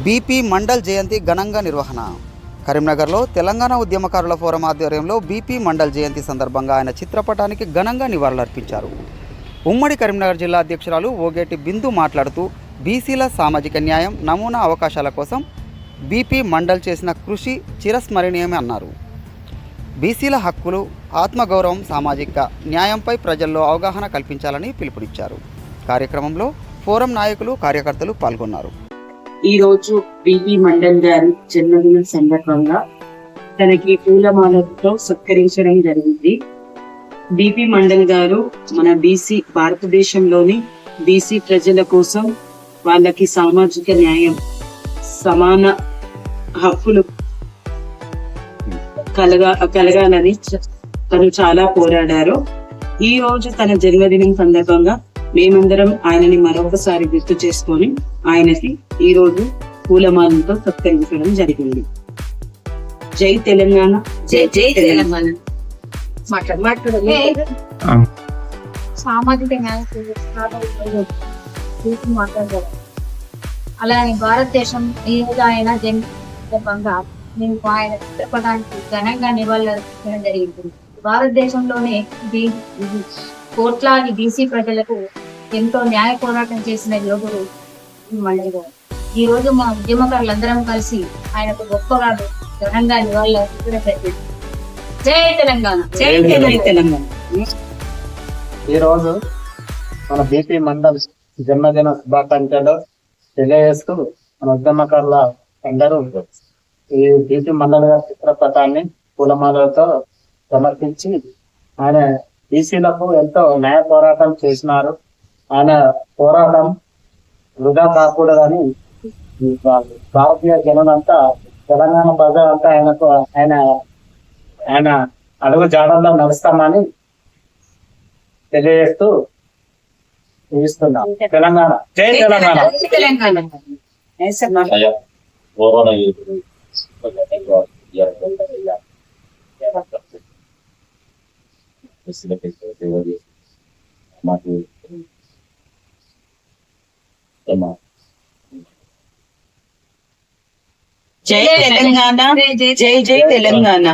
BP mandal జయంతి ఘనంగా నిర్వహణ. కరీంనగర్లో తెలంగాణ ఉద్యమకారుల ఫోరం ఆధ్వర్యంలో బీపీ మండల్ జయంతి సందర్భంగా ఆయన చిత్రపటానికి ఘనంగా నివాళులర్పించారు. ఉమ్మడి కరీంనగర్ జిల్లా అధ్యక్షురాలు ఓగేటి బిందు మాట్లాడుతూ బీసీల సామాజిక న్యాయం, నమూనా అవకాశాల కోసం బీపీ మండల్ చేసిన కృషి చిరస్మరణీయమే అన్నారు. బీసీల హక్కులు, ఆత్మగౌరవం, సామాజిక న్యాయంపై ప్రజల్లో అవగాహన కల్పించాలని పిలుపునిచ్చారు. కార్యక్రమంలో ఫోరం నాయకులు, కార్యకర్తలు పాల్గొన్నారు. ఈ రోజు బీపీ మండల్ గారి జన్మదిన సందర్భంగా తనకి పూలమాలతో సత్కరించడం జరిగింది. బీపీ మండల్ గారు మన భారతదేశంలోని బీసీ ప్రజల కోసం, వాళ్ళకి సామాజిక న్యాయం, సమాన హక్కులు కలగాలని తను చాలా పోరాడారు. ఈ రోజు తన జన్మదినం సందర్భంగా మేమందరం ఆయనని మరొకసారి గుర్తు చేసుకొని ఆయనకి ఈ రోజు పూలమాలతో సత్కరించడం జరిగింది. జై తెలంగాణ, జై జై తెలంగాణ. సామాజిక న్యాయం మాట్లాడగలం. అలాగే భారతదేశం ఈ రోజు ఆయన జన్మదినంగా మేము ఆయన చిత్రపటానికి ఘనంగా నివాళులర్పించడం జరిగింది. భారతదేశంలోనే కోట్లాది బీసీ ప్రజలకు ఎంతో న్యాయ పోరాటం చేసిన యోగుడు మండల్ గారు. ఈ రోజు మా ఉద్యమకారులందరం కలిసి ఆయనకు గొప్పగా ఘనంగా నివాళులర్పించడం జరిగింది. జై తెలంగాణ, జై తెలంగాణ. ఈ రోజు మన బీపీ మండల్ జన్మదిన శుభాకాంక్షలు తెలియజేస్తూ మన ఉద్యమకారుల అందరూ ఈ బీపీ మండల్ గారి చిత్రపటాన్ని పూలమాలతో సమర్పించి ఆయన బీసీలకు ఎంతో న్యాయ పోరాటం చేసినారు. ఆయన పోరాటం వృధా కాకూడదని భారతీయ జనులంతా, తెలంగాణ ప్రజలంతా ఆయన అడుగు జాడల్లో నడుస్తామని తెలియజేస్తూ ముగిస్తున్నాం. తెలంగాణ, జై తెలంగాణ. జై తెలంగాణ, జై జై తెలంగాణ.